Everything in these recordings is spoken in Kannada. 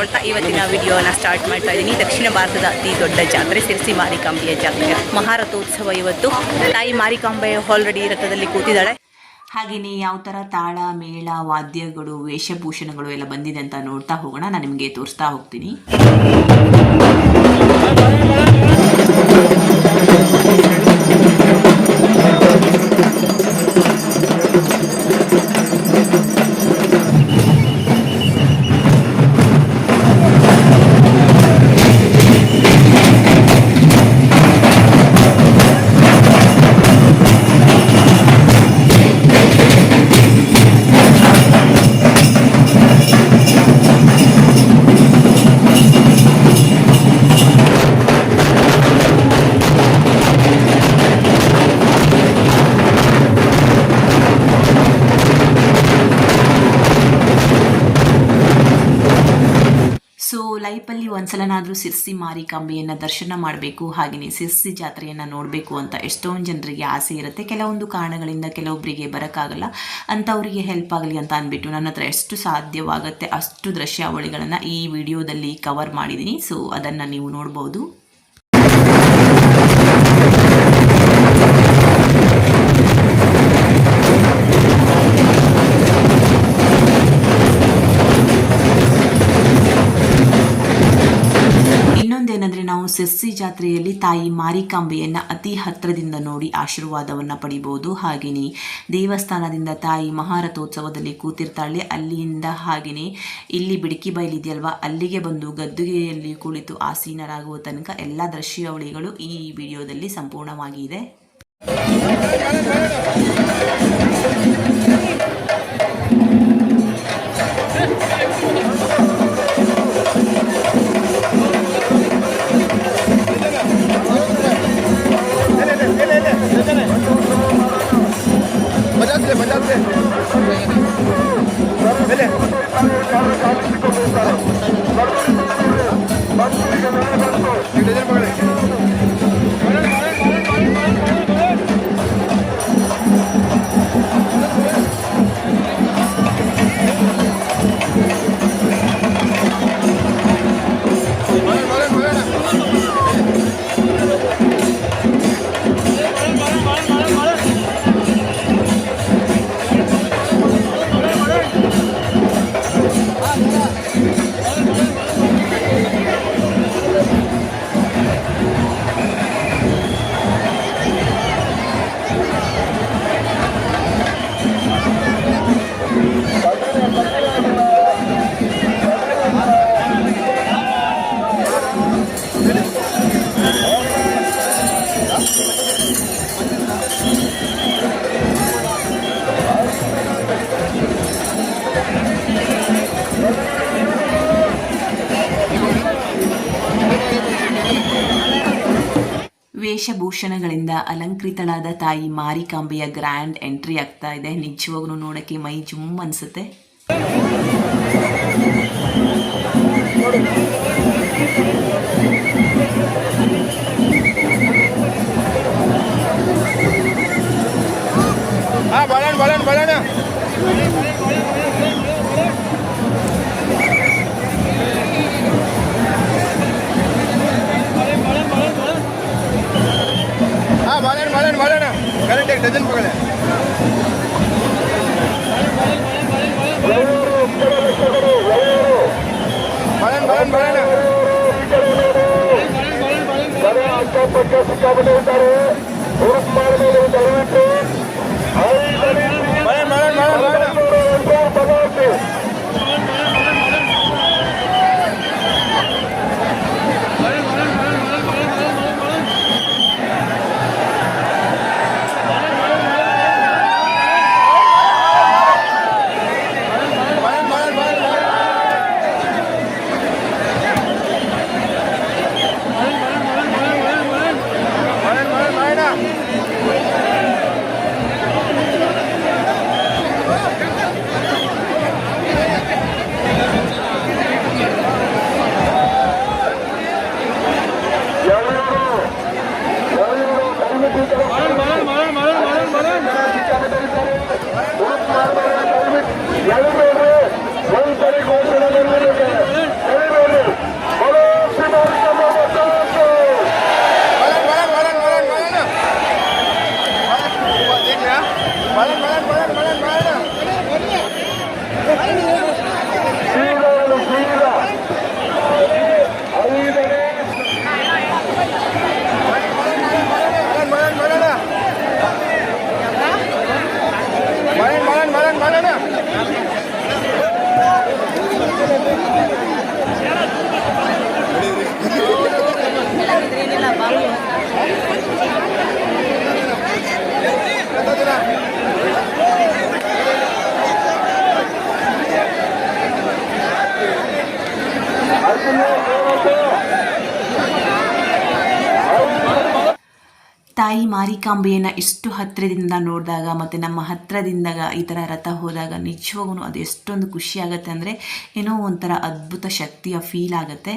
ಹೇಳ್ಕೊಳ್ತಾ ಇವತ್ತಿನ ವಿಡಿಯೋನ ಸ್ಟಾರ್ಟ್ ಮಾಡ್ತಾ ಇದ್ದೀನಿ. ದಕ್ಷಿಣ ಭಾರತದ ಅತಿ ದೊಡ್ಡ ಜಾತ್ರೆ ಸಿರ್ಸಿ ಮಾರಿಕಾಂಬೆಯ ಜಾತ್ರೆ ಮಹಾರಥೋತ್ಸವ. ಇವತ್ತು ತಾಯಿ ಮಾರಿಕಾಂಬೆ ಆಲ್ರೆಡಿ ರಥದಲ್ಲಿ ಕೂತಿದ್ದಾಳೆ. ಹಾಗೆಯೇ ಯಾವ ಥರ ತಾಳ ಮೇಳ ವಾದ್ಯಗಳು ವೇಷಭೂಷಣಗಳು ಎಲ್ಲ ಬಂದಿದೆ ಅಂತ ನೋಡ್ತಾ ಹೋಗೋಣ. ನಾನು ನಿಮಗೆ ತೋರಿಸ್ತಾ ಹೋಗ್ತೀನಿ. ಲೈಫಲ್ಲಿ ಒಂದ್ಸಲನಾದರೂ ಸಿರ್ಸಿ ಮಾರಿಕಾಂಬೆಯನ್ನು ದರ್ಶನ ಮಾಡಬೇಕು, ಹಾಗೆಯೇ ಸಿರ್ಸಿ ಜಾತ್ರೆಯನ್ನು ನೋಡಬೇಕು ಅಂತ ಎಷ್ಟೊಂದು ಜನರಿಗೆ ಆಸೆ ಇರುತ್ತೆ. ಕೆಲವೊಂದು ಕಾರಣಗಳಿಂದ ಕೆಲವೊಬ್ಬರಿಗೆ ಬರೋಕ್ಕಾಗಲ್ಲ. ಅಂಥವರಿಗೆ ಹೆಲ್ಪ್ ಆಗಲಿ ಅಂತ ಅಂದ್ಬಿಟ್ಟು ನನ್ನ ಹತ್ರ ಎಷ್ಟು ಸಾಧ್ಯವಾಗುತ್ತೆ ಅಷ್ಟು ದೃಶ್ಯಾವಳಿಗಳನ್ನು ಈ ವಿಡಿಯೋದಲ್ಲಿ ಕವರ್ ಮಾಡಿದ್ದೀನಿ. ಸೊ ಅದನ್ನು ನೀವು ನೋಡ್ಬೋದು. ಇನ್ನೊಂದೇನೆಂದರೆ ನಾವು ಸಿರ್ಸಿ ಜಾತ್ರೆಯಲ್ಲಿ ತಾಯಿ ಮಾರಿಕಾಂಬೆಯನ್ನು ಅತಿ ಹತ್ತಿರದಿಂದ ನೋಡಿ ಆಶೀರ್ವಾದವನ್ನು ಪಡಿಬೋದು. ಹಾಗೆಯೇ ದೇವಸ್ಥಾನದಿಂದ ತಾಯಿ ಮಹಾರಥೋತ್ಸವದಲ್ಲಿ ಕೂತಿರ್ತಾಳೆ, ಅಲ್ಲಿಂದ ಹಾಗೆಯೇ ಇಲ್ಲಿ ಬಿಡಕಿ ಬಯಲಿದೆಯಲ್ವಾ ಅಲ್ಲಿಗೆ ಬಂದು ಗದ್ದುಗೆಯಲ್ಲಿ ಕುಳಿತು ಆಸೀನರಾಗುವ ತನಕ ಎಲ್ಲ ದೃಶ್ಯಾವಳಿಗಳು ಈ ವಿಡಿಯೋದಲ್ಲಿ ಸಂಪೂರ್ಣವಾಗಿ ಇದೆ. ವೇಷಭೂಷಣಗಳಿಂದ ಅಲಂಕೃತಳಾದ ತಾಯಿ ಮಾರಿಕಾಂಬೆಯ ಗ್ರ್ಯಾಂಡ್ ಎಂಟ್ರಿ ಆಗ್ತಾ ಇದೆ. ನಿಜವಾಗ್ಲೂ ನೋಡೋಕ್ಕೆ ಮೈ ಜುಮ್ ಅನಿಸುತ್ತೆ. डजन पकड़े ತಾಯಿ ಮಾರಿಕಾಂಬೆಯನ್ನು ಇಷ್ಟು ಹತ್ತಿರದಿಂದ ನೋಡಿದಾಗ ಮತ್ತು ನಮ್ಮ ಹತ್ತಿರದಿಂದ ಈ ಥರ ರಥ ಹೋದಾಗ ನಿಜವಾಗೂ ಅದು ಎಷ್ಟೊಂದು ಖುಷಿ ಆಗುತ್ತೆ ಅಂದರೆ ಏನೋ ಒಂಥರ ಅದ್ಭುತ ಶಕ್ತಿಯ ಫೀಲ್ ಆಗುತ್ತೆ.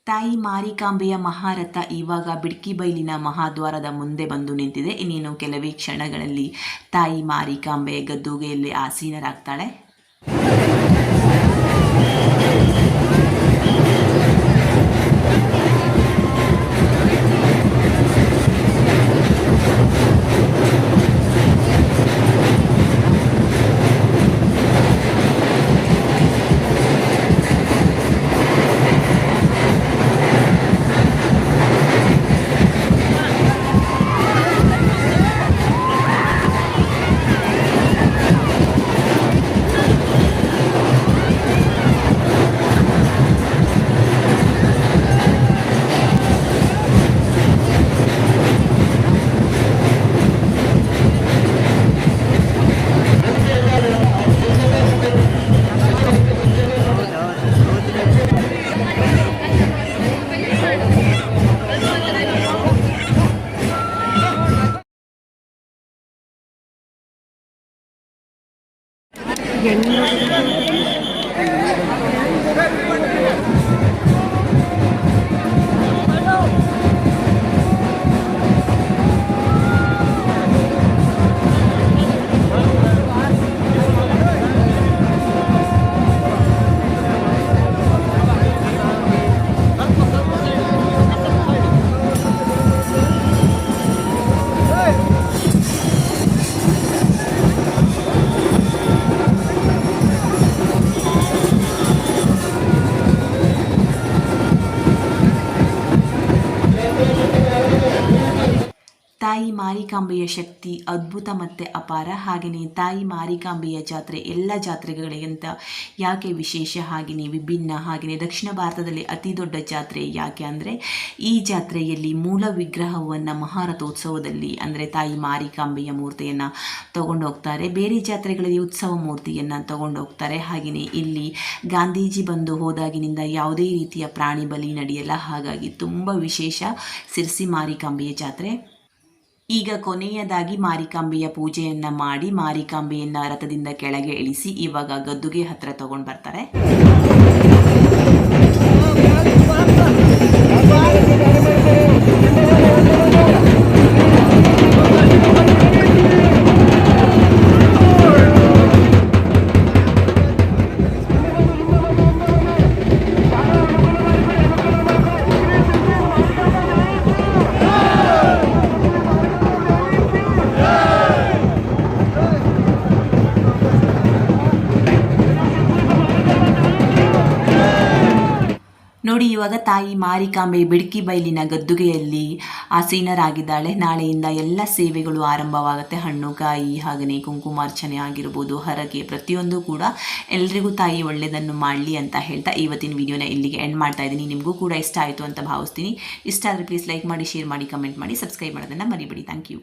ತಾಯಿ ಮಾರಿಕಾಂಬೆಯ ಮಹಾರಥ ಇವಾಗ ಬಿಡ್ಕಿ ಬೈಲಿನ ಮಹಾದ್ವಾರದ ಮುಂದೆ ಬಂದು ನಿಂತಿದೆ. ಇನ್ನೇನು ಕೆಲವೇ ಕ್ಷಣಗಳಲ್ಲಿ ತಾಯಿ ಮಾರಿಕಾಂಬೆ ಗದ್ದುಗೆಯಲ್ಲಿ ಆಸೀನರಾಗ್ತಾಳೆ. ತಾಯಿ ಮಾರಿಕಾಂಬೆಯ ಶಕ್ತಿ ಅದ್ಭುತ ಮತ್ತು ಅಪಾರ. ಹಾಗೆಯೇ ತಾಯಿ ಮಾರಿಕಾಂಬೆಯ ಜಾತ್ರೆ ಎಲ್ಲ ಜಾತ್ರೆಗಳಿಗಿಂತ ಯಾಕೆ ವಿಶೇಷ, ಹಾಗೆಯೇ ವಿಭಿನ್ನ, ಹಾಗೆಯೇ ದಕ್ಷಿಣ ಭಾರತದಲ್ಲಿ ಅತಿ ದೊಡ್ಡ ಜಾತ್ರೆ ಯಾಕೆ ಅಂದರೆ ಈ ಜಾತ್ರೆಯಲ್ಲಿ ಮೂಲ ವಿಗ್ರಹವನ್ನು ಮಹಾರಥೋತ್ಸವದಲ್ಲಿ ಅಂದರೆ ತಾಯಿ ಮಾರಿಕಾಂಬೆಯ ಮೂರ್ತಿಯನ್ನು ತಗೊಂಡು ಹೋಗ್ತಾರೆ. ಬೇರೆ ಜಾತ್ರೆಗಳಲ್ಲಿ ಉತ್ಸವ ಮೂರ್ತಿಯನ್ನು ತಗೊಂಡು ಹೋಗ್ತಾರೆ. ಹಾಗೆಯೇ ಇಲ್ಲಿ ಗಾಂಧೀಜಿ ಬಂದು ಹೋದಾಗಿನಿಂದ ಯಾವುದೇ ರೀತಿಯ ಪ್ರಾಣಿ ಬಲಿ ನಡೆಯಲ್ಲ. ಹಾಗಾಗಿ ತುಂಬ ವಿಶೇಷ ಸಿರ್ಸಿ ಮಾರಿಕಾಂಬೆಯ ಜಾತ್ರೆ. ಈಗ ಕೊನೆಯದಾಗಿ ಮಾರಿಕಾಂಬೆಯ ಪೂಜೆಯನ್ನು ಮಾಡಿ ಮಾರಿಕಾಂಬೆಯನ್ನು ರಥದಿಂದ ಕೆಳಗೆ ಇಳಿಸಿ ಇವಾಗ ಗದ್ದುಗೆ ಹತ್ರ ತಗೊಂಡು ಬರ್ತಾರೆ. ನೋಡಿ ಇವಾಗ ತಾಯಿ ಮಾರಿಕಾಂಬೆ ಬಿಡ್ಕಿ ಬೈಲಿನ ಗದ್ದುಗೆಯಲ್ಲಿ ಆಸೀನರಾಗಿದ್ದಾಳೆ. ನಾಳೆಯಿಂದ ಎಲ್ಲ ಸೇವೆಗಳು ಆರಂಭವಾಗುತ್ತೆ. ಹಣ್ಣು ಕಾಯಿ ಹಾಗೆಯೇ ಕುಂಕುಮಾರ್ಚನೆ ಆಗಿರ್ಬೋದು, ಹರಕೆ, ಪ್ರತಿಯೊಂದು ಕೂಡ ಎಲ್ರಿಗೂ ತಾಯಿ ಒಳ್ಳೆಯದನ್ನು ಮಾಡಲಿ ಅಂತ ಹೇಳ್ತಾ ಇವತ್ತಿನ ವಿಡಿಯೋನ ಇಲ್ಲಿಗೆ ಎಂಡ್ ಮಾಡ್ತಾ ಇದ್ದೀನಿ. ನಿಮಗೂ ಕೂಡ ಇಷ್ಟ ಆಯಿತು ಅಂತ ಭಾವಿಸ್ತೀನಿ. ಇಷ್ಟ ಆದರೆ ಪ್ಲೀಸ್ ಲೈಕ್ ಮಾಡಿ, ಶೇರ್ ಮಾಡಿ, ಕಮೆಂಟ್ ಮಾಡಿ, ಸಬ್ಸ್ಕ್ರೈಬ್ ಮಾಡೋದನ್ನು ಮರಿಬೇಡಿ. Thank you.